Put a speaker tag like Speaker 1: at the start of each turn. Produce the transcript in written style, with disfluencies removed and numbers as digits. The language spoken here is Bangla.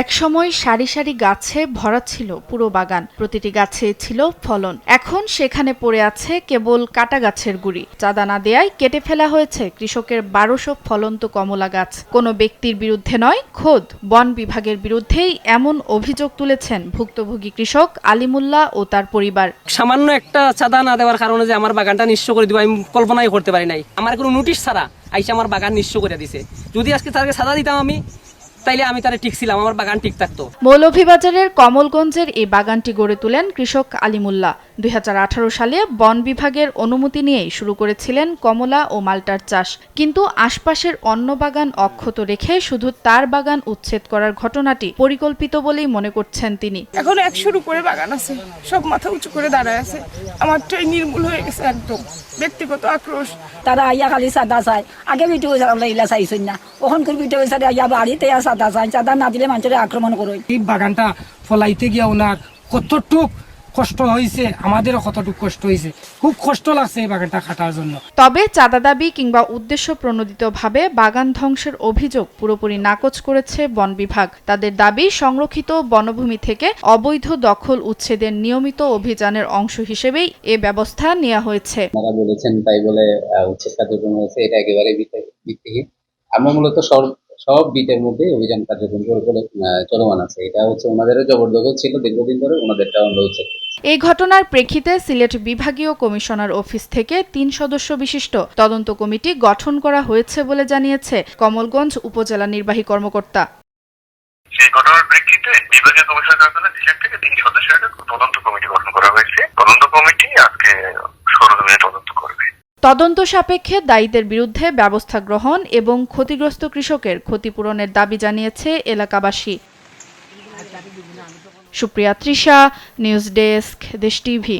Speaker 1: একসময় সারি সারি গাছে ভরা ছিল পুরো বাগান, প্রতিটি গাছে ছিল ফলন। এখন সেখানে পড়ে আছে কেবল কাটা গাছের গুড়ি। চাঁদা না দেয়ায় কেটে ফেলা হয়েছে কৃষকের 1200 ফলন্ত কমলা গাছ। কোনো ব্যক্তির বিরুদ্ধে নয়, খোদ বন বিভাগের বিরুদ্ধেই এমন অভিযোগ তুলেছেন ভুক্তভোগী কৃষক আলিমুল্লাহ ও তার পরিবার।
Speaker 2: সামান্য একটা চাঁদা না দেওয়ার কারণে যে আমার বাগানটা নিঃস্ব করে দিব আমি কল্পনাই করতে পারি নাই। আমার কোনো নোটিশ ছাড়া আইসা আমার বাগান নিঃস্ব করে দিছে। যদি আজকে তাকে চাঁদা দিতাম আমি, তাইলে আমি তারে টিকছিলাম, আমার বাগান ঠিক থাকতো।
Speaker 1: মৌলভীবাজারের কমলগঞ্জের এই বাগানটি গড়ে তোলেন কৃষক আলিমুল্লাহ। 2018 সালে বন বিভাগের অনুমতি নিয়েই শুরু করেছিলেন কমলা ও মাল্টার চাষ, কিন্তু আশপাশের অন্য বাগান অক্ষত রেখে শুধু তার বাগান উচ্ছেদ করার ঘটনাটি পরিকল্পিত বলেই মনে করছেন তিনি।
Speaker 3: এখন 100-র উপরে বাগান আছে, সব মাথা উঁচু করে দাঁড়ায় আছে। আমারটাই নির্মূল হয়ে গেছে একদম। ব্যক্তিগত আক্রোশ।
Speaker 4: তারা আইয়া খালি চাঁদা চায়, আগে ভিডিও ইলা চাইছেন না, ওখান করে ভিডিও আইয়া বাড়িতে চাঁদা চায়, চাঁদা না দিলে মানুষের আক্রমণ করে।
Speaker 5: এই বাগানটা ফলাইতে গিয়া ওনার কতটুক কষ্ট হয়েছে, আমাদেরও কতটুক কষ্ট হয়েছে, খুব কষ্ট লাগছে এই বাগানটা কাটার জন্য।
Speaker 1: তবে চাঁদা দাবি কিংবা উদ্দেশ্য প্রণোদিতভাবে বাগান ধ্বংসের অভিযোগ পুরোপুরি নাকচ করেছে বন বিভাগ। তাদের দাবি, সংরক্ষিত বনভূমি থেকে অবৈধ দখল উচ্ছেদের নিয়মিত অভিযানের অংশ হিসেবেই এ ব্যবস্থা নেওয়া হয়েছে।
Speaker 6: তারা বলেছেন তাই বলে উচ্ছেদ কার্যক্রম হয়েছে, এটা একেবারে ভিত্তিহীন। আমরা মূলত সব বিটের মধ্যে অভিযান কার্যক্রম চলমান আছে। এটা হচ্ছে ওনাদেরও জবরদখল ছিল দীর্ঘদিন ধরে, ওনাদেরটা আমরা উচ্ছেদ করেছি।
Speaker 1: এই ঘটনার প্রেক্ষিতে সিলেট বিভাগীয় কমিশনার অফিস থেকে 3 সদস্য বিশিষ্ট তদন্ত কমিটি গঠন করা হয়েছে বলে জানিয়েছে কমলগঞ্জ উপজেলা নির্বাহী কর্মকর্তা।
Speaker 7: সেই ঘটনার প্রেক্ষিতে বিভাগীয় কমিশনার কার্যালয় সিলেট থেকে 3 সদস্যের তদন্ত কমিটি গঠন করা হয়েছে। তদন্ত কমিটি আজকে সরেজমিনে তদন্ত করবে।
Speaker 1: তদন্ত সাপেক্ষে দায়ীদের বিরুদ্ধে ব্যবস্থা গ্রহণ এবং ক্ষতিগ্রস্ত কৃষকের ক্ষতিপূরণের দাবি জানিয়েছে এলাকাবাসী। সুপ্রিয়া তৃষা, নিউজ ডেস্ক, দেশ টিভি।